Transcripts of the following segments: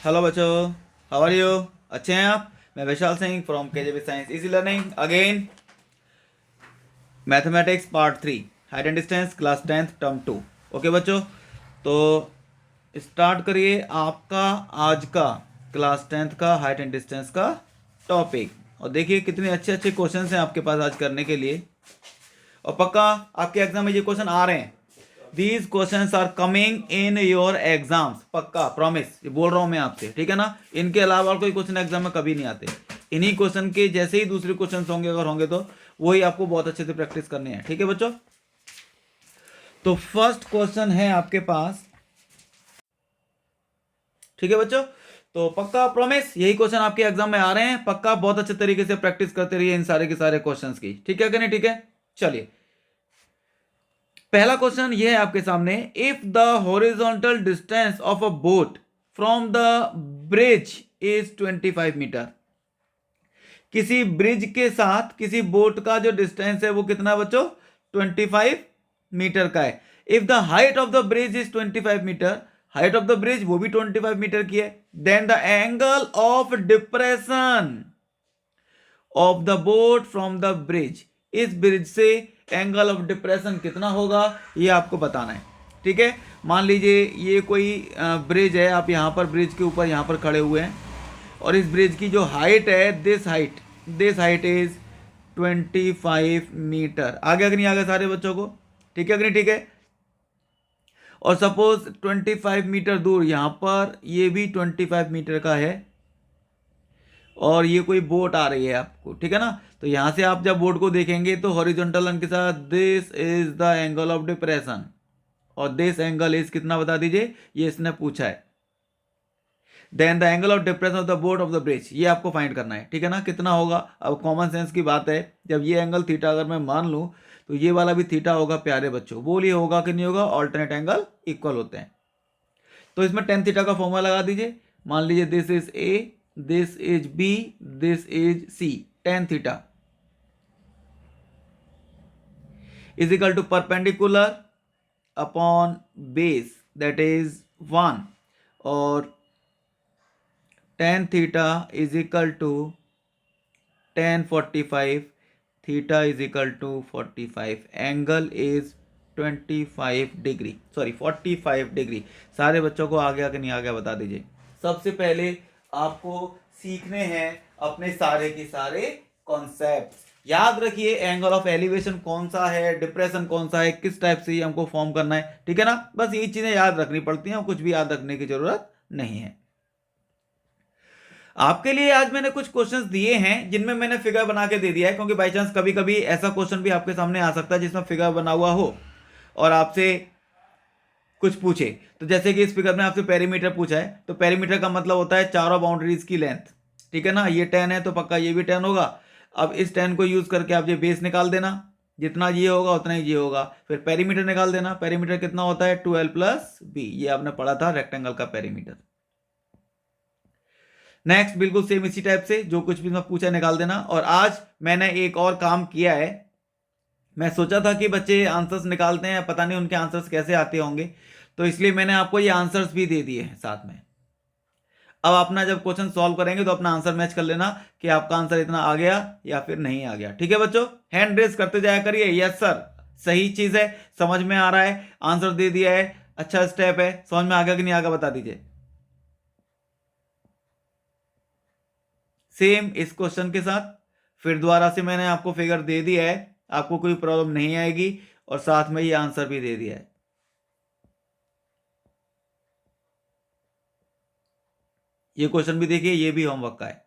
Hello बच्चों, how are you? अच्छे हैं आप? मैं Vishal Singh from KJB science easy learning again. Mathematics part 3, height and distance, class 10th term 2। Okay बच्चों, तो स्टार्ट करिए आपका आज का क्लास 10th का हाइट एंड डिस्टेंस का टॉपिक। और देखिए कितने अच्छे अच्छे क्वेश्चंस हैं आपके पास आज करने के लिए, और पक्का आपके एग्जाम में ये क्वेश्चन आ रहे हैं। These questions are coming in your exams, पक्का प्रॉमिस, ये बोल रहा हूं मैं आपसे, ठीक है ना। इनके अलावा और कोई क्वेश्चन एग्जाम में कभी नहीं आते। इन्हीं क्वेश्चन के जैसे ही दूसरे क्वेश्चन होंगे, अगर होंगे तो वही आपको बहुत अच्छे से प्रैक्टिस करनी है, ठीक है बच्चों। तो फर्स्ट क्वेश्चन है आपके पास, ठीक है बच्चों। तो पक्का प्रॉमिस यही क्वेश्चन आपके एग्जाम में आ रहे हैं, पक्का बहुत अच्छे तरीके से प्रैक्टिस करते रहिए इन सारे के सारे क्वेश्चंस की, ठीक है कि नहीं? ठीक है, चलिए पहला क्वेश्चन ये है आपके सामने। If the horizontal distance of a boat from the bridge is 25 metre, किसी ब्रिज के साथ किसी बोट का जो डिस्टेंस है वो कितना है बच्चों? 25 मीटर का है। If the height of the bridge is 25 metre, height of the bridge वो भी 25 मीटर की है, then the angle of depression of the boat from the bridge, इस ब्रिज से एंगल ऑफ डिप्रेशन कितना होगा ये आपको बताना है, ठीक है। मान लीजिए ये कोई ब्रिज है, आप यहाँ पर ब्रिज के ऊपर यहाँ पर खड़े हुए हैं, और इस ब्रिज की जो हाइट है, दिस हाइट इज 25 मीटर। आगे कि नहीं आगे सारे बच्चों को? ठीक है कि नहीं? ठीक है। और सपोज 25 मीटर दूर यहाँ पर ये भी 25 मीटर का है, और ये कोई बोट आ रही है आपको, ठीक है ना। तो यहां से आप जब बोट को देखेंगे तो हॉरिजॉन्टल लाइन के साथ this is the angle of depression, और दिस एंगल इज कितना बता दीजिए, ये इसने पूछा है। Then the angle of depression of the boat of the bridge, ये आपको फाइंड करना है, ठीक है ना। कितना होगा? अब कॉमन सेंस की बात है, जब ये एंगल थीटा अगर मैं मान लूं तो ये वाला भी थीटा होगा प्यारे बच्चों। बोलिए होगा कि नहीं होगा? ऑल्टरनेट एंगल इक्वल होते हैं। तो इसमें टेन थीटा का फॉर्मूला लगा दीजिए। मान लीजिए this is A, this is B, this is C. Tan theta is equal to perpendicular upon base, that is 1, और tan theta is equal to tan 45, theta is equal to 45, angle is 25 degree, sorry 45 degree. सारे बच्चों को आ गया कि नहीं आ गया बता दीजिए। सबसे पहले आपको सीखने हैं अपने सारे के सारे कॉन्सेप्ट। याद रखिए एंगल ऑफ एलिवेशन कौन सा है, डिप्रेशन कौन सा है, किस टाइप से हमको फॉर्म करना है, ठीक है ना। बस ये चीजें याद रखनी पड़ती हैं, कुछ भी याद रखने की जरूरत नहीं है। आपके लिए आज मैंने कुछ क्वेश्चंस दिए हैं जिनमें मैंने फिगर बना के दे दिया है, क्योंकि बाई चांस कभी कभी ऐसा क्वेश्चन भी आपके सामने आ सकता है जिसमें फिगर बना हुआ हो और आपसे कुछ पूछे। तो जैसे कि इस फिगर में आपसे पेरीमीटर पूछा है, तो पेरीमीटर का मतलब होता है चारों बाउंड्रीज की लेंथ, ठीक है ना। ये 10 है तो पक्का ये भी 10 होगा। अब इस 10 को यूज करके आप ये बेस निकाल देना, जितना ये होगा उतना ही ये होगा। फिर पेरीमीटर निकाल देना, पेरीमीटर कितना होता है? 12 प्लस बी, ये आपने पढ़ा था रेक्टेंगल का पेरीमीटर। नेक्स्ट बिल्कुल सेम इसी टाइप से जो कुछ भी मैं पूछा निकाल देना। और आज मैंने एक और काम किया है, मैं सोचा था कि बच्चे आंसर्स निकालते हैं, पता नहीं उनके आंसर्स कैसे आते होंगे, तो इसलिए मैंने आपको ये आंसर्स भी दे दिए हैं साथ में। अब अपना जब क्वेश्चन सॉल्व करेंगे तो अपना आंसर मैच कर लेना कि आपका आंसर इतना आ गया या फिर नहीं आ गया, ठीक है बच्चों। हैंड रेस करते जाया करिए, यस सर सही चीज है, समझ में आ रहा है, आंसर दे दिया है, अच्छा स्टेप है, समझ में आ गया कि नहीं आ गया बता दीजिए। सेम इस क्वेश्चन के साथ फिर दोबारा से मैंने आपको फिगर दे दिया है, आपको कोई प्रॉब्लम नहीं आएगी, और साथ में ये आंसर भी दे दिया है। ये क्वेश्चन भी देखिए, ये भी होमवर्क का है,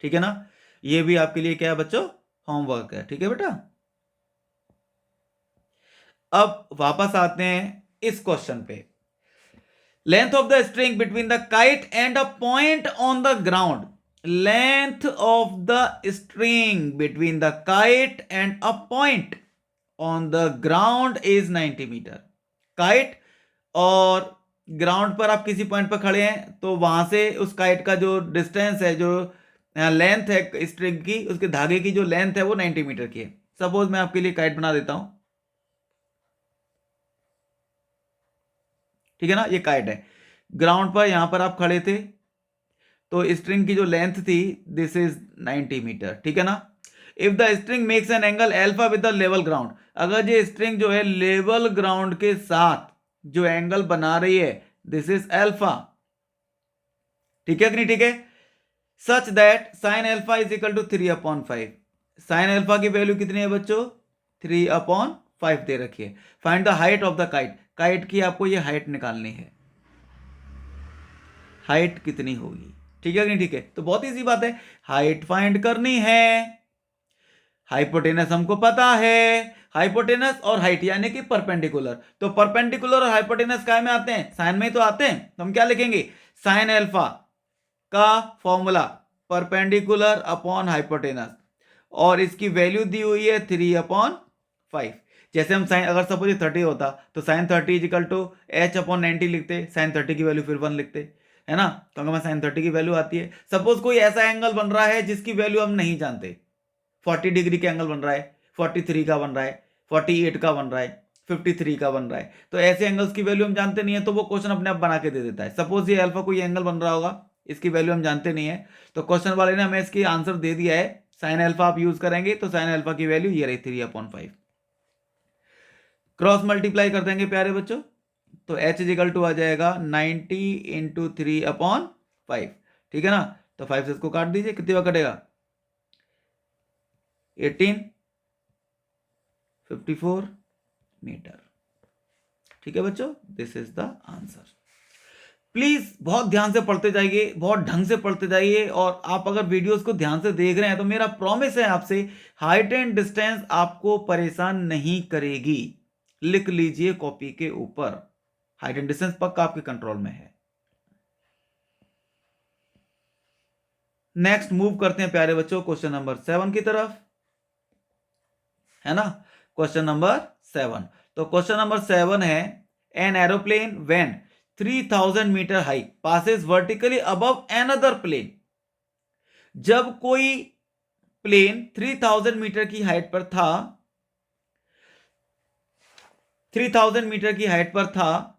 ठीक है ना। ये भी आपके लिए क्या है बच्चों? होमवर्क है, ठीक है बेटा। अब वापस आते हैं इस क्वेश्चन पे। Length of the string between the kite and a point on the ground, length of the string between the kite and a point on the ground is 90 metre. Kite और ग्राउंड पर आप किसी point पर खड़े हैं, तो वहां से उस काइट का जो डिस्टेंस है, जो लेंथ है स्ट्रिंग की, उसके धागे की जो लेंथ है वो 90 मीटर की है। सपोज मैं आपके लिए काइट बना देता हूं, ठीक है ना, ये काइट है। ग्राउंड पर यहां पर आप खड़े थे, तो स्ट्रिंग की जो लेंथ थी दिस इज 90 मीटर, ठीक है ना। If the string makes an angle alpha with the level ground, अगर ये स्ट्रिंग जो है लेवल ग्राउंड के साथ जो एंगल बना रही है दिस इज एल्फा, ठीक है कि नहीं, ठीक है। Such that sine alpha is equal to 3/5, sine alpha की वैल्यू कितनी है बच्चों, 3/5 दे रखी है। Find the height of the kite, kite की आपको ये हाइट निकालनी है, हाइट कितनी होगी, ठीक है कि नहीं, ठीक है। तो बहुत इजी बात है, हाइट फाइंड करनी है। हाइपोटेनस हमको पता है, हाइपोटेनस और हाइट यानी कि परपेंडिकुलर, तो परपेंडिकुलर और हाइपोटेनस काय में आते हैं, साइन में ही तो आते हैं। तो हम क्या लिखेंगे, साइन एल्फा का फॉर्मूला परपेंडिकुलर अपॉन हाइपोटेनस, और इसकी वैल्यू दी हुई है 3/5। जैसे हम साइन, अगर सपोज 30 होता तो साइन 30 इजिकल टू h/90 लिखते, साइन 30 की वैल्यू फिर 1 लिखते, है ना। तो हमें साइन 30 की वैल्यू आती है। सपोज कोई ऐसा एंगल बन रहा है जिसकी वैल्यू हम नहीं जानते, 40 डिग्री का एंगल बन रहा है, 43 का बन रहा है, 48 का बन रहा है, 53 का बन रहा है, तो ऐसे एंगल्स की वैल्यू हम जानते नहीं है, तो वो क्वेश्चन अपने आप बना के दे देता है। सपोज ये अल्फा कोई एंगल बन रहा होगा, इसकी वैल्यू हम जानते नहीं है, तो क्वेश्चन वाले ने हमें इसकी आंसर दे दिया है, साइन अल्फा आप यूज करेंगे तो साइन अल्फा की वैल्यू ये रही 3/5। क्रॉस मल्टीप्लाई कर देंगे प्यारे बच्चों, तो h इजिकल टू आ जाएगा 90 इंटू 3/5, ठीक है ना। तो 5 से इसको काट दीजिए, कितने बार कटेगा, 1854 मीटर, ठीक है बच्चों, this is the answer. Please बहुत ध्यान से पढ़ते जाइए, बहुत ढंग से पढ़ते जाइए, और आप अगर वीडियोस को ध्यान से देख रहे हैं तो मेरा प्रॉमिस है आपसे, हाइट एंड डिस्टेंस आपको परेशान नहीं करेगी। लिख लीजिए कॉपी के ऊपर, हाइट एंड डिस्टेंस पक्का आपके कंट्रोल में है। नेक्स्ट मूव करते हैं प्यारे बच्चों क्वेश्चन नंबर 7 की तरफ, है ना। क्वेश्चन नंबर 7, तो क्वेश्चन नंबर 7 है, an aeroplane when 3000 metre high passes vertically above another plane, जब कोई प्लेन 3000 मीटर की हाइट पर था, 3000 मीटर की हाइट पर था,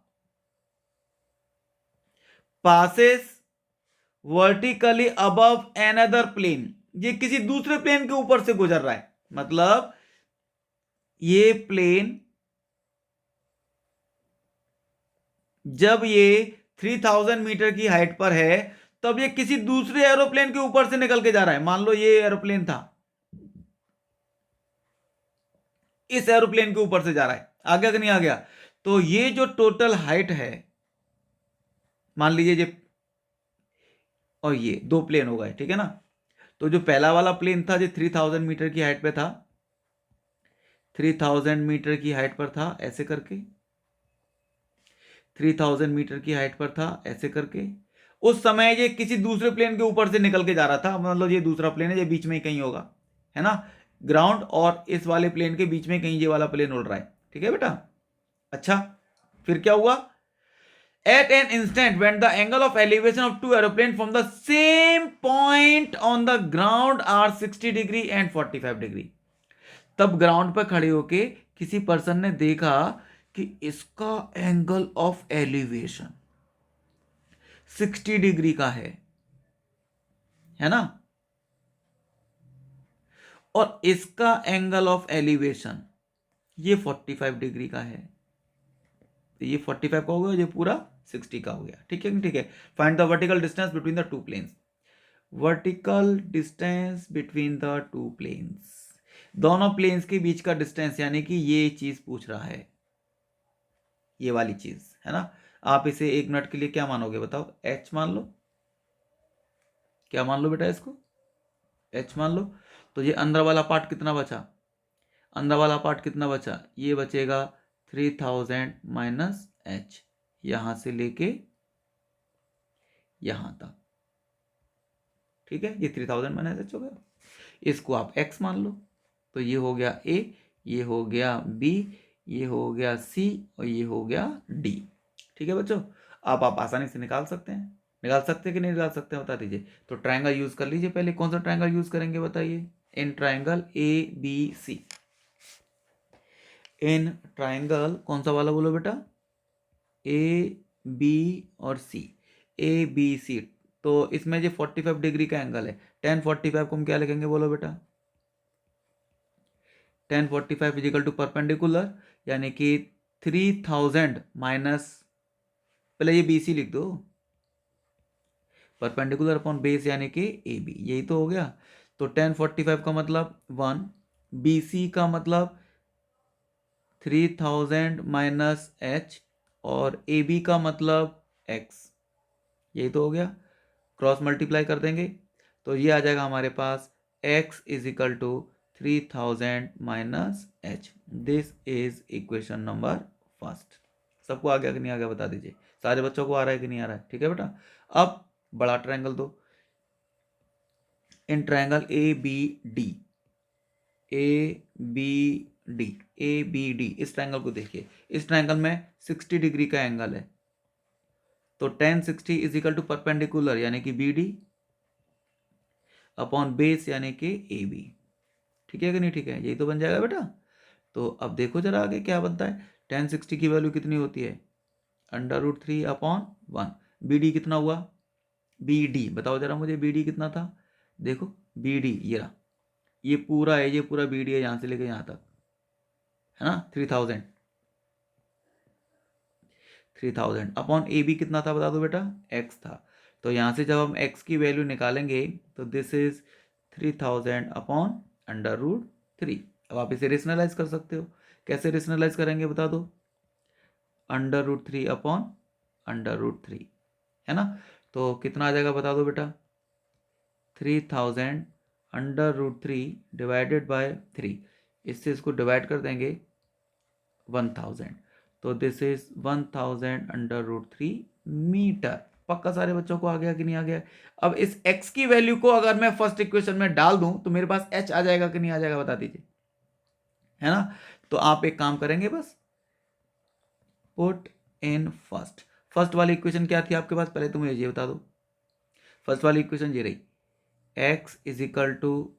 passes vertically above another plane, ये किसी दूसरे प्लेन के ऊपर से गुजर रहा है, मतलब ये प्लेन जब ये 3000 मीटर की हाइट पर है तब ये किसी दूसरे एरोप्लेन के ऊपर से निकल के जा रहा है। मान लो ये एरोप्लेन था, इस एरोप्लेन के ऊपर से जा रहा है, आ गया कि नहीं आ गया। तो ये जो टोटल हाइट है, मान लीजिए ये और ये दो प्लेन हो गए, ठीक है ना। तो जो पहला वाला प्लेन था जो 3000 मीटर की हाइट पे था, 3000 मीटर की हाइट पर था ऐसे करके, 3000 मीटर की हाइट पर था ऐसे करके, उस समय ये किसी दूसरे प्लेन के ऊपर से निकल के जा रहा था, मतलब ये दूसरा प्लेन है, ये बीच में ही कहीं होगा, है ना। ग्राउंड और इस वाले प्लेन के बीच में कहीं ये वाला प्लेन उड़ रहा है, ठीक है बेटा। अच्छा, फिर क्या हुआ, at an instant when the angle of elevation of two aeroplane from the same point on the ground are 60 degree and 45 degree, तब ग्राउंड पर खड़े होके किसी पर्सन ने देखा कि इसका एंगल ऑफ एलिवेशन 60 डिग्री का है ना, और इसका एंगल ऑफ एलिवेशन ये 45 डिग्री का है, तो ये 45 का हो गया, ये पूरा 60 का हो गया, ठीक है ठीक है। Find the vertical distance between the two planes, vertical distance between the two planes, दोनों प्लेन्स के बीच का डिस्टेंस, यानी कि ये चीज पूछ रहा है, ये वाली चीज, है ना। आप इसे 1 मिनट के लिए क्या मानोगे बताओ, h मान लो, क्या मान लो बेटा, इसको h मान लो। तो ये अंदर वाला पार्ट कितना बचा, अंदर वाला पार्ट कितना बचा, ये बचेगा 3000 माइनस h, यहां से लेके यहां तक, ठीक है। ये 3000 माइनस h हो गया, इसको आप x मान लो, तो ये हो गया a, ये हो गया b, ये हो गया c, और ये हो गया d, ठीक है बच्चों। आप आसानी से निकाल सकते हैं, निकाल सकते हैं कि नहीं निकाल सकते हैं बता दीजिए। तो ट्रायंगल यूज कर लीजिए, पहले कौन सा ट्रायंगल यूज करेंगे बताइए, in triangle ABC, in triangle कौन सा वाला बोलो बेटा, बी और सी, ए बी सी। तो इसमें जो 45 डिग्री का एंगल है, टेन 45 को हम क्या लिखेंगे बोलो बेटा? टेन 45 इजिकल टू परपेंडिकुलर, यानी कि 3000 माइनस, पहले ये बी सी लिख दो, परपेंडिकुलर अपॉन बेस यानी कि ए बी, यही तो हो गया। तो टेन 45 का मतलब 1, बी सी का मतलब 3000 माइनस एच, और ए बी का मतलब एक्स, यही तो हो गया। क्रॉस मल्टीप्लाई कर देंगे तो ये आ जाएगा हमारे पास x is equal to 3000 minus h. This is equation number first. सबको आ गया कि नहीं आ गया बता दीजिए, सारे बच्चों को आ रहा है कि नहीं आ रहा है? ठीक है बेटा। अब बड़ा ट्रायंगल दो, in triangle A B D, A B D, A B D, इस ट्रायंगल को देखिए, इस ट्रायंगल में 60 डिग्री का एंगल है, तो tan 60 is equal to perpendicular यानी कि बी डी अपॉन बेस यानी कि ए बी। ठीक है कि नहीं? ठीक है, यही तो बन जाएगा बेटा। तो अब देखो जरा आगे क्या बनता है। टेन 60 की वैल्यू कितनी होती है? √3 अपॉन 1। बी डी कितना हुआ? बी डी बताओ जरा मुझे, बी डी कितना था? देखो बी डी ये रहा, ये पूरा है, ये पूरा बी डी है, यहाँ से लेके यहाँ तक, है ना? 3000 अपॉन ए बी कितना था बता दो बेटा? एक्स था। तो यहाँ से जब हम एक्स की वैल्यू निकालेंगे तो दिस इज 3000 अपॉन √3। अब आप इसे रेशनलाइज कर सकते हो, कैसे रेशनलाइज करेंगे बता दो? √3 अपॉन √3, है ना? तो कितना आ जाएगा बता दो बेटा? 3000 √3 डिवाइडेड बाय 3, इससे इसको डिवाइड कर देंगे 1000, तो दिस इज 1000 √3 मीटर। पक्का सारे बच्चों को आ गया कि नहीं आ गया? अब इस x की वैल्यू को अगर मैं फर्स्ट इक्वेशन में डाल दूं तो मेरे पास h आ जाएगा कि नहीं आ जाएगा बता दीजिए, है ना? तो आप एक काम करेंगे, बस पुट इन फर्स्ट वाली इक्वेशन क्या थी आपके पास, पहले तो मुझे ये बता दो। फर्स्ट वाली इक्वेशन ये रही, x is equal to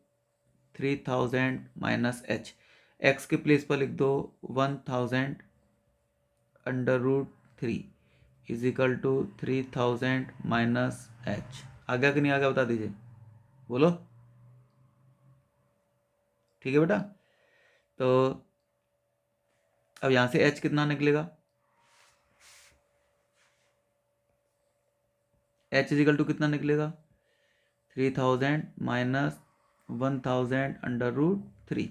3000 minus H, X के प्लेस पर लिख दो 1000 √3 is equal to 3000 minus H. आ गया कि नहीं आ गया बता दीजिए, बोलो। ठीक है बेटा। तो अब यहां से h कितना निकलेगा? h इज इक्वल टू कितना निकलेगा? 3000 माइनस 1000 √3।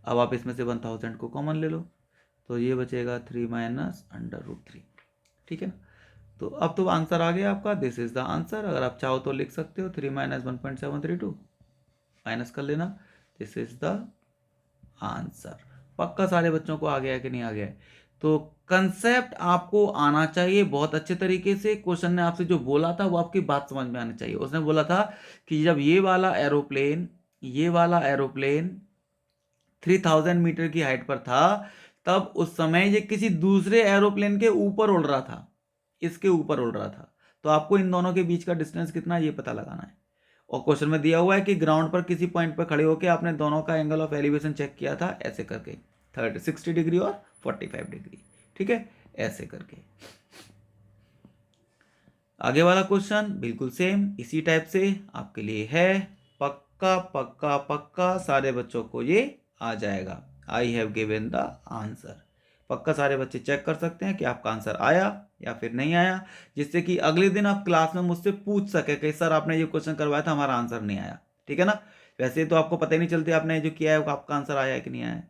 अब आप इसमें से 1000 को कॉमन ले लो, तो ये बचेगा 3 माइनस √3। ठीक है ना? तो अब तो आंसर आ गया आपका, दिस इज द आंसर। अगर आप चाहो तो लिख सकते हो 3 माइनस 1.732, माइनस कर लेना, दिस इज द आंसर। पक्का सारे बच्चों को आ गया है कि नहीं आ गया है? तो कंसेप्ट आपको आना चाहिए बहुत अच्छे तरीके से। क्वेश्चन ने आपसे जो बोला था वो आपकी बात समझ में आनी चाहिए। उसने बोला था कि जब ये वाला एरोप्लेन 3000 मीटर की हाइट पर था, तब उस समय ये किसी दूसरे एरोप्लेन के ऊपर उड़ रहा था, इसके ऊपर उड़ रहा था। तो आपको इन दोनों के बीच का डिस्टेंस कितना है ये पता लगाना है। और क्वेश्चन में दिया हुआ है कि ग्राउंड पर किसी पॉइंट पर खड़े होकर आपने दोनों का एंगल ऑफ एलिवेशन चेक किया था, ऐसे करके 60 डिग्री और 45 डिग्री। ठीक है, ऐसे करके। आगे वाला क्वेश्चन बिल्कुल सेम इसी टाइप से आपके लिए है। पक्का पक्का पक्का सारे बच्चों को ये आ जाएगा। I have given the answer. पक्का सारे बच्चे चेक कर सकते हैं कि आपका आंसर आया या फिर नहीं आया, जिससे कि अगले दिन आप क्लास में मुझसे पूछ सके कि सर आपने ये क्वेश्चन करवाया था, हमारा आंसर नहीं आया। ठीक है ना? वैसे तो आपको पता ही नहीं चलती आपने जो किया है आपका आंसर आया है कि नहीं आया है।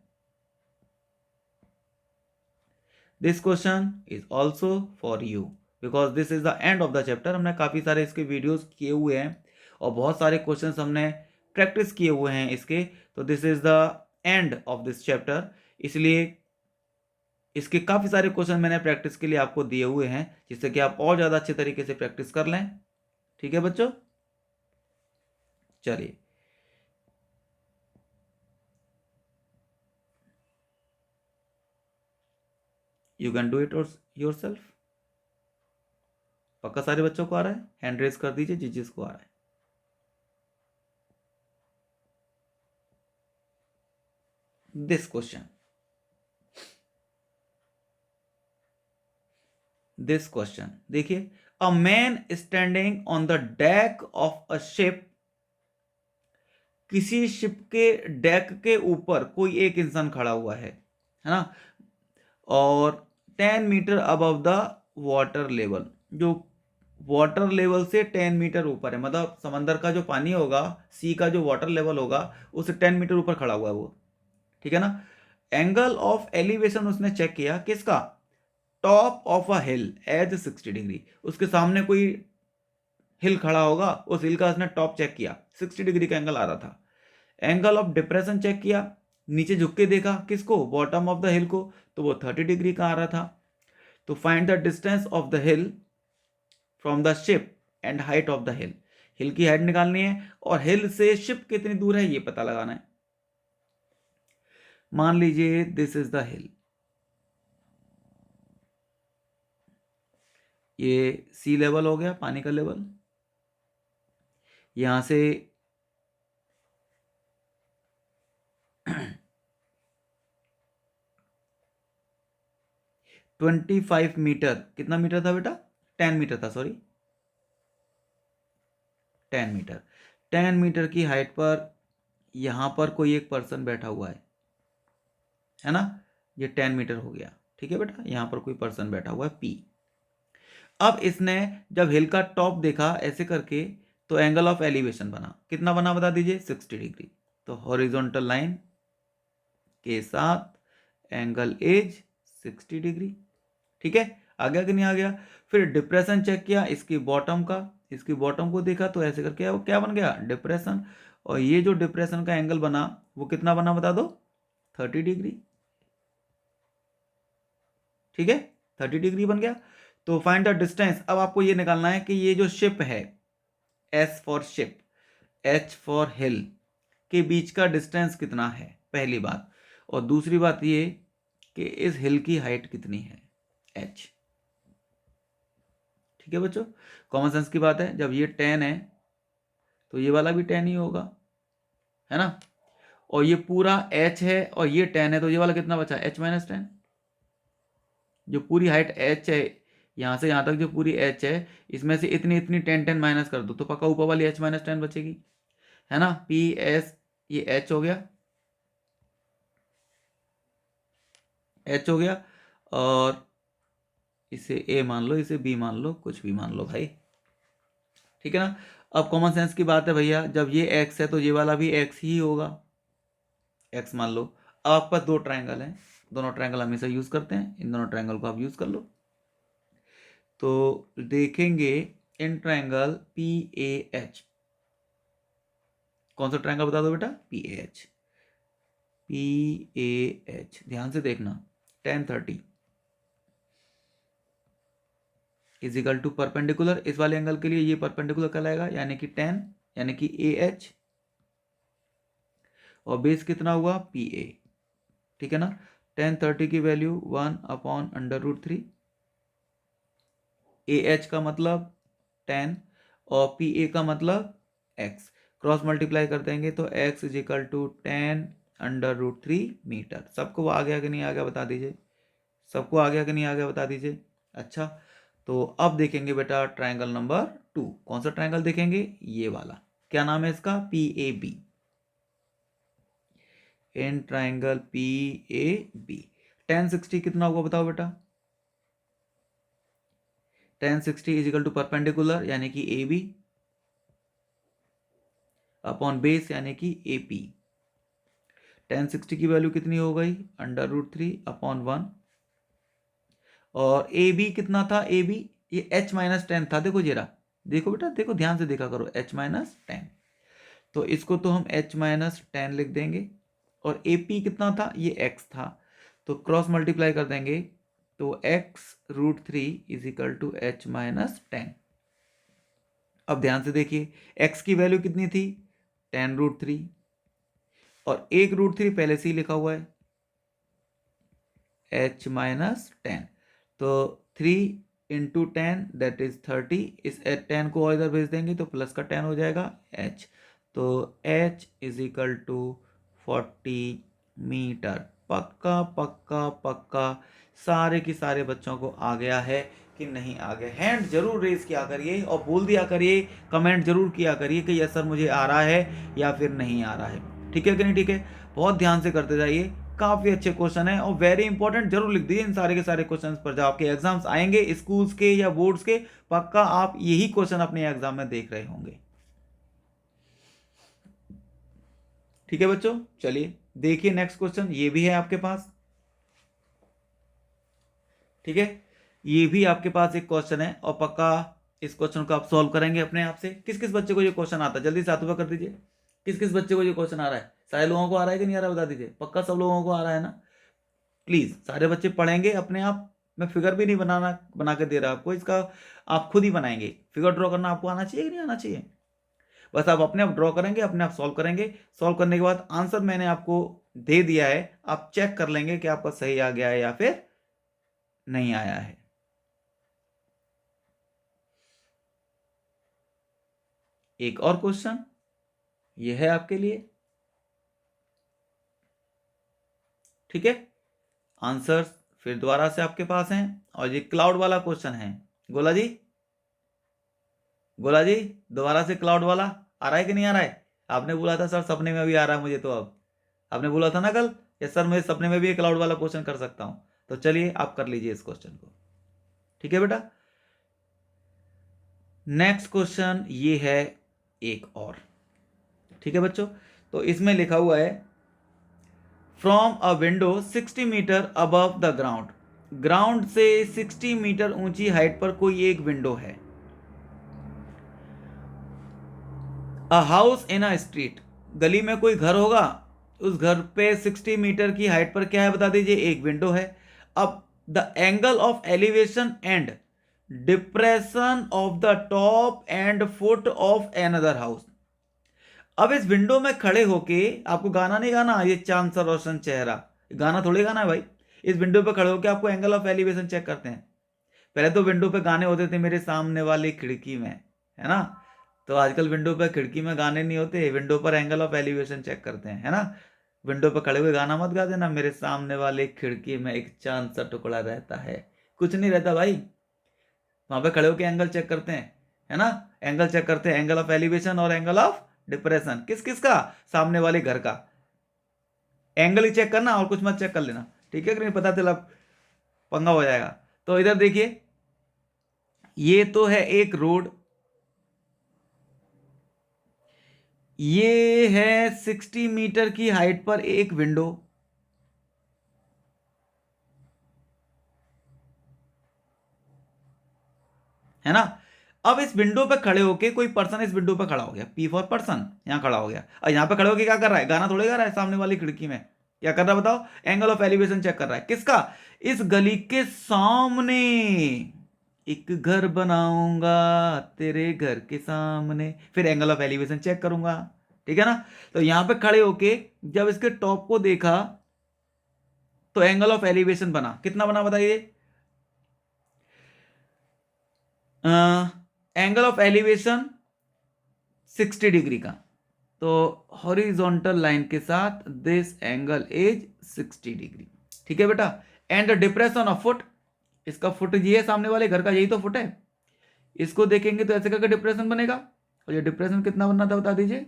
This question is also for you because this is the end of the chapter. हमने काफ़ी सारे इसके वीडियोस किए हुए हैं और बहुत सारे क्वेश्चंस हमने प्रैक्टिस किए हुए हैं इसके। तो this is the end of this chapter, इसलिए इसके काफ़ी सारे क्वेश्चन मैंने प्रैक्टिस के लिए आपको दिए हुए हैं, जिससे कि आप और ज़्यादा अच्छे तरीके से प्रैक्टिस कर लें। ठीक है बच्चों, चलिए। You can do it your self. पक्का सारे बच्चों को आ रहा है? हैंड रेज कर दीजिए जिस जिसको आ रहा है। This question, this question. देखिए, a man standing on the deck of a ship, किसी शिप के डेक के ऊपर कोई एक इंसान खड़ा हुआ है ना, और 10 metre above the water level, जो वाटर लेवल से 10 मीटर ऊपर है, मतलब समंदर का जो पानी होगा, सी का जो वाटर लेवल होगा, उससे 10 मीटर ऊपर खड़ा हुआ है वो, ठीक है ना। एंगल ऑफ एलिवेशन उसने चेक किया, किसका, top of a hill as 60 degree, उसके सामने कोई हिल खड़ा होगा, उस हिल का उसने टॉप चेक किया, 60 डिग्री का एंगल आ रहा था। एंगल ऑफ डिप्रेशन चेक किया, नीचे झुक के देखा किसको, बॉटम ऑफ द हिल को, तो वो 30 डिग्री का आ रहा था। तो find the distance of the hill from the ship and height of the hill, hill की हाइट निकालनी है और हिल से शिप कितनी दूर है ये पता लगाना है। मान लीजिए दिस इज द हिल, ये सी लेवल हो गया, पानी का लेवल, यहां से 25 मीटर, कितना मीटर था बेटा, 10 मीटर था, सॉरी 10 मीटर, 10 मीटर की हाइट पर यहां पर कोई एक पर्सन बैठा हुआ है ना, ये 10 मीटर हो गया, ठीक है बेटा, यहां पर कोई पर्सन बैठा हुआ है पी। अब इसने जब हिल का टॉप देखा ऐसे करके, तो एंगल ऑफ एलिवेशन बना, कितना बना बता दीजिए, 60 डिग्री। तो हॉरिजॉन्टल लाइन के साथ एंगल इज 60 डिग्री, ठीक है, आ गया कि नहीं आ गया। फिर डिप्रेशन चेक किया इसकी बॉटम का, इसकी बॉटम को देखा, तो ऐसे करके वो क्या बन गया, डिप्रेशन, और ये जो डिप्रेशन का एंगल बना वो कितना बना बता दो, 30 डिग्री, ठीक है, 30 डिग्री बन गया। तो फाइंड द डिस्टेंस, अब आपको ये निकालना है कि ये जो शिप है, S for ship, H for hill, के बीच का डिस्टेंस कितना है, पहली बात, और दूसरी बात ये कि इस हिल की हाइट कितनी है, एच, ठीक है बच्चों, कॉमन सेंस की बात है, जब ये 10 है तो ये वाला भी 10 ही होगा, है ना, और ये पूरा h है और ये 10 है, तो ये वाला कितना बचा, h-10, जो पूरी हाइट h है, यहां से यहां तक जो पूरी h है, इसमें से इतनी इतनी 10 माइनस कर दो, तो पक्का ऊपर वाली h-10 बचेगी, है ना, पी एस, ये h हो गया, h हो गया, और इसे a मान लो, इसे b मान लो, कुछ भी मान लो भाई, ठीक है ना। अब कॉमन सेंस की बात है भैया, जब ये x है तो ये वाला भी x ही होगा, x मान लो। अब आपके पास दो ट्रायंगल हैं, दोनों ट्रायंगल हमेशा यूज करते हैं, इन दोनों ट्रायंगल को आप यूज कर लो। तो देखेंगे इन ट्रायंगल पी ए एच, कौन सा ट्रायंगल बता दो बेटा, P A H, P A H, ध्यान से देखना, 10-30 इजिकल टू परपेंडिकुलर, इस वाले एंगल के लिए ये परपेंडिकुलर कहलाएगा, यानी कि 10, यानी कि ए एच, और बेस कितना हुआ, पी ए, ठीक है ना। 10-30 की वैल्यू 1/√3, ए एच का मतलब 10 और पी ए का मतलब x, क्रॉस मल्टीप्लाई कर देंगे तो x इजिकल टू 10√3 मीटर। सबको आ गया कि नहीं आ गया बता दीजिए, सबको आ गया कि नहीं आ गया बता दीजिए। अच्छा, तो अब देखेंगे बेटा ट्रायंगल नंबर 2, कौन सा ट्रायंगल देखेंगे, ये वाला, क्या नाम है इसका, P A B, in triangle P A B 1060 कितना होगा बताओ बेटा, 1060 इजिकल टू परपेंडिकुलर यानी कि ए बी अपॉन बेस यानी कि ए पी। 1060 की वैल्यू कितनी हो गई, √3/1, और ए बी कितना था, ए बी ये h-10 था, देखो जरा, देखो बेटा देखो, ध्यान से देखा करो, h-10, तो इसको तो हम h-10 लिख देंगे, और ए पी कितना था, ये x था, तो क्रॉस मल्टीप्लाई कर देंगे, तो x√3 इजिकल टू h-10। अब ध्यान से देखिए, x की वैल्यू कितनी थी, 10√3, और 1√3 पहले से ही लिखा हुआ है, h-10, तो 3 × 10 दैट इज 30, इस 10 को इधर भेज देंगे तो प्लस का 10 हो जाएगा h, तो h इजिकल टू 40 मीटर। पक्का पक्का पक्का सारे के सारे बच्चों को आ गया है कि नहीं आ गया? हैंड जरूर रेज किया करिए और बोल दिया करिए, कमेंट जरूर किया करिए कि यस सर मुझे आ रहा है या फिर नहीं आ रहा है। ठीक है कि नहीं? ठीक है, बहुत ध्यान से करते जाइए, काफ़ी अच्छे क्वेश्चन है और वेरी इंपॉर्टेंट। जरूर लिख दीजिए इन सारे के सारे क्वेश्चन पर। जब आपके एग्जाम्स आएंगे स्कूल्स के या बोर्ड्स के, पक्का आप यही क्वेश्चन अपने एग्जाम में देख रहे होंगे। ठीक है बच्चों, चलिए देखिए नेक्स्ट क्वेश्चन, ये भी है आपके पास। ठीक है, ये भी आपके पास एक क्वेश्चन है और पक्का इस क्वेश्चन को आप सॉल्व करेंगे अपने आप से। किस किस बच्चे को ये क्वेश्चन आता है? जल्दी से हाथ ऊपर कर दीजिए। किस किस बच्चे को ये क्वेश्चन आ रहा है? सारे लोगों को आ रहा है कि नहीं आ रहा, बता दीजिए। पक्का सब लोगों को आ रहा है ना? प्लीज सारे बच्चे पढ़ेंगे अपने आप। मैं फिगर भी नहीं बना के दे रहा आपको, इसका आप खुद ही बनाएंगे। फिगर ड्रॉ करना आपको आना चाहिए कि नहीं आना चाहिए? बस आप अपने आप ड्रॉ करेंगे, अपने आप सॉल्व करेंगे। सॉल्व करने के बाद आंसर मैंने आपको दे दिया है, आप चेक कर लेंगे कि आपका सही आ गया है या फिर नहीं आया है। एक और क्वेश्चन ये है आपके लिए। ठीक है, आंसर्स फिर दोबारा से आपके पास हैं और ये क्लाउड वाला क्वेश्चन है। गोला जी, गोला जी, दोबारा से क्लाउड वाला आ रहा है कि नहीं आ रहा है? आपने बोला था सर सपने में भी आ रहा है मुझे, तो अब आपने बोला था ना कल, ये सर मैं सपने में भी क्लाउड वाला क्वेश्चन कर सकता हूं। तो चलिए आप कर लीजिए इस क्वेश्चन को। ठीक है बेटा, नेक्स्ट क्वेश्चन ये है एक और। ठीक है बच्चों, तो इसमें लिखा हुआ है from a window 60 metre above the ground. Ground से 60 मीटर ऊंची हाइट पर कोई एक विंडो है। A house in a street, गली में कोई घर होगा, उस घर पे 60 मीटर की हाइट पर क्या है बता दीजिए, एक विंडो है। अब the angle of elevation and depression of the top and foot of another house. अब इस विंडो में खड़े होके आपको गाना नहीं गाना, ये चांद सा रोशन चेहरा, गाना थोड़ी गाना है भाई। इस विंडो पे खड़े होके आपको एंगल ऑफ एलिवेशन चेक करते हैं। पहले तो विंडो पे गाने होते थे मेरे सामने वाली खिड़की में, है ना? तो आजकल विंडो पे खिड़की में गाने नहीं होते, विंडो पर एंगल ऑफ एलिवेशन चेक करते हैं, है ना? विंडो पर खड़े हुए गाना मत गा देना, मेरे सामने वाले खिड़की में एक चांद सा टुकड़ा रहता है। कुछ नहीं रहता भाई, वहां पे खड़े होकर एंगल चेक करते हैं, है ना? एंगल चेक करते हैं, एंगल ऑफ एलिवेशन और एंगल ऑफ डिप्रेशन। किस किस का? सामने वाले घर का। एंगल ही चेक करना और कुछ मत चेक कर लेना, ठीक है कि नहीं? पता चला पंगा हो जाएगा। तो इधर देखिए, ये तो है एक रोड, ये है 60 मीटर की हाइट पर एक विंडो, है ना? अब इस विंडो पे खड़े होके कोई पर्सन इस विंडो पे खड़ा हो गया, पी फॉर पर्सन, यहां खड़ा हो गया। और यहां पे खड़े होके क्या कर रहा है? गाना थोड़े गा रहा है, सामने वाली खिड़की में क्या कर रहा है बताओ? एंगल ऑफ एलिवेशन चेक कर रहा है। किसका? इस गली के सामने एक घर बनाऊंगा तेरे घर के सामने, फिर एंगल ऑफ एलिवेशन चेक करूंगा। ठीक है ना? तो यहां पे खड़े होके जब इसके टॉप को देखा तो एंगल ऑफ एलिवेशन बना, कितना बना बताइए? एंगल ऑफ एलिवेशन 60 डिग्री का। तो हॉरिजॉन्टल लाइन के साथ दिस एंगल इज 60 डिग्री। ठीक है बेटा, एंड डिप्रेशन ऑफ फुट, इसका फुट ये है सामने वाले घर का, यही तो फुट है। इसको देखेंगे तो ऐसे करके डिप्रेशन बनेगा, और ये डिप्रेशन कितना बनना था बता दीजिए?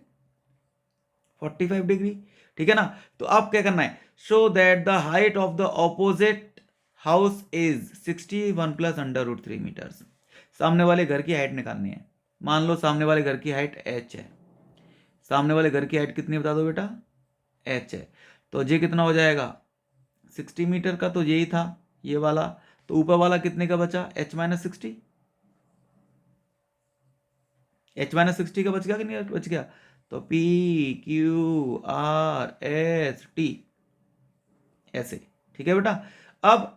45 डिग्री। ठीक है ना? तो अब क्या करना है? Show that the height of the opposite house is 61 plus under root 3 metres. सामने वाले घर की हाइट निकालनी है। मान लो सामने वाले घर की हाइट h है। सामने वाले घर की हाइट कितनी बता दो बेटा? h है। तो ये कितना हो जाएगा? 60 मीटर का तो यही था, ये वाला। तो ऊपर वाला कितने का बचा? h minus 60। h माइनस 60 का बच गया कि नहीं बच गया? तो P Q R S T ऐसे। ठीक है बेटा, अब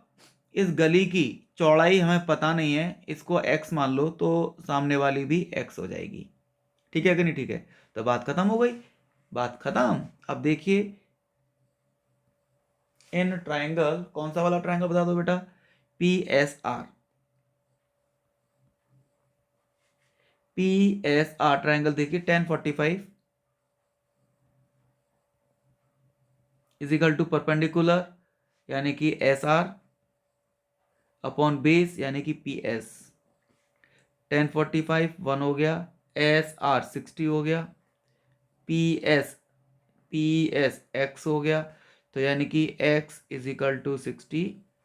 इस गली की चौड़ाई हमें पता नहीं है, इसको x मान लो तो सामने वाली भी x हो जाएगी। ठीक है कि नहीं? ठीक है, तो बात खत्म हो गई, बात खत्म। अब देखिए इन ट्राइंगल, कौन सा वाला ट्राइंगल बता दो बेटा? PSR। PSR ट्राइंगल देखिए, 1045 इज इक्वल टू परपेंडिकुलर, यानी कि SR अपॉन बेस यानी कि पी एस, 1045 1 हो गया, एस आर 60 हो गया, पी एस एक्स हो गया, तो यानी कि x is equal to 60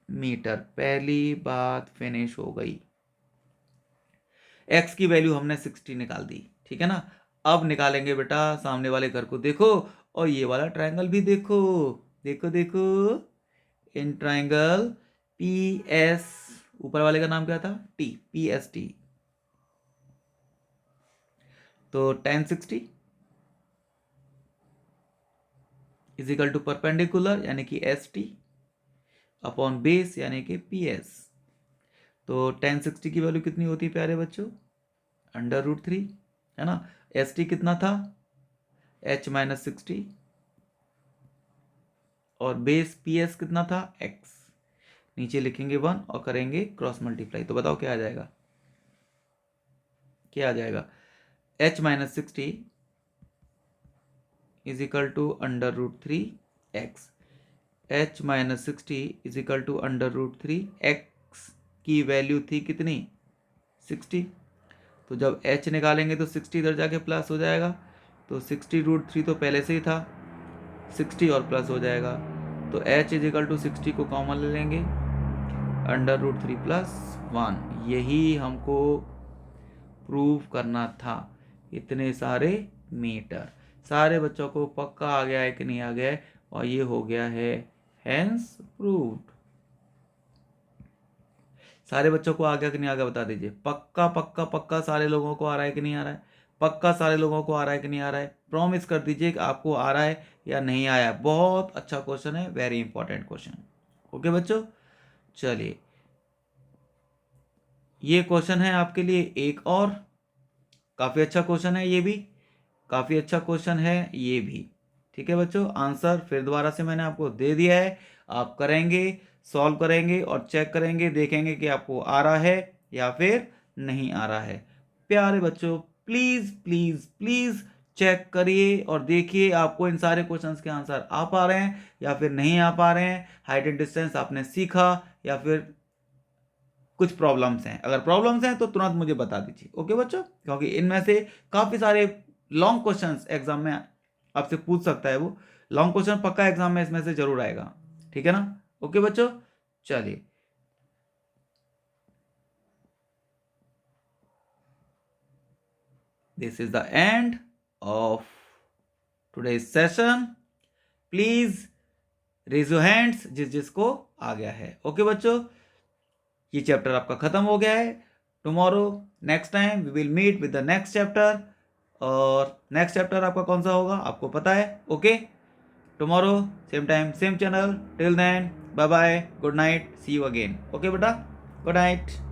metre. पहली बात फिनिश हो गई, x की वैल्यू हमने 60 निकाल दी, ठीक है ना। अब निकालेंगे बेटा सामने वाले घर को, देखो और ये वाला ट्रायंगल भी देखो, देखो देखो इन ट्रायंगल पी एस, ऊपर वाले का नाम क्या था, टी, पी एस टी, तो 1060 इज इक्वल टू परपेंडिकुलर यानी कि एस टी अपॉन बेस यानी कि पी एस। तो 1060 की वैल्यू कितनी होती है प्यारे बच्चों, √3 है ना। एस टी कितना था, h माइनस 60, और बेस पी एस कितना था, x। नीचे लिखेंगे 1 और करेंगे क्रॉस मल्टीप्लाई, तो बताओ क्या आ जाएगा, क्या आ जाएगा, h minus 60 is equal to √3x, h minus 60 is equal to √3 x की वैल्यू थी कितनी, 60। तो जब h निकालेंगे तो 60 इधर जाके प्लस हो जाएगा, तो 60√3 तो पहले से ही था, 60 और प्लस हो जाएगा, तो h इज इक्वल टू 60 को कॉमन ले लेंगे, √3 प्लस 1। यही हमको प्रूव करना था, इतने सारे मीटर। सारे बच्चों को पक्का आ गया है कि नहीं आ गया है, और ये हो गया है हेंस प्रूव्ड। सारे बच्चों को आ गया कि नहीं आ गया बता दीजिए, पक्का पक्का पक्का सारे लोगों को आ रहा है कि नहीं आ रहा है, पक्का सारे लोगों को आ रहा है कि नहीं आ रहा है, प्रॉमिस कर दीजिए कि आपको आ रहा है या नहीं आया। बहुत अच्छा क्वेश्चन है, वेरी इंपॉर्टेंट क्वेश्चन। ओके बच्चों, चलिए ये क्वेश्चन है आपके लिए एक और, काफ़ी अच्छा क्वेश्चन है ये भी, काफ़ी अच्छा क्वेश्चन है ये भी, ठीक है बच्चों। आंसर फिर दोबारा से मैंने आपको दे दिया है, आप करेंगे, सॉल्व करेंगे और चेक करेंगे, देखेंगे कि आपको आ रहा है या फिर नहीं आ रहा है। प्यारे बच्चों प्लीज़ प्लीज़ प्लीज़ चेक करिए और देखिए आपको इन सारे क्वेश्चंस के आंसर आ पा रहे हैं या फिर नहीं आ पा रहे हैं, हाइट एंड डिस्टेंस आपने सीखा या फिर कुछ प्रॉब्लम्स हैं। अगर प्रॉब्लम्स हैं तो तुरंत मुझे बता दीजिए, ओके बच्चों, क्योंकि इनमें से काफ़ी सारे लॉन्ग क्वेश्चंस एग्जाम में आपसे पूछ सकता है, वो लॉन्ग क्वेश्चन पक्का एग्जाम में इसमें से जरूर आएगा, ठीक है ना। ओके बच्चों, चलिए this is the end of today's session. Please raise your hands जिस जिसको आ गया है। ओके बच्चों, ये चैप्टर आपका खत्म हो गया है। Tomorrow next time we will meet with the next chapter, और नेक्स्ट चैप्टर आपका कौन सा होगा आपको पता है। Okay, tomorrow same time same channel, till then bye bye, good night, see you again. Okay बेटा, गुड नाइट।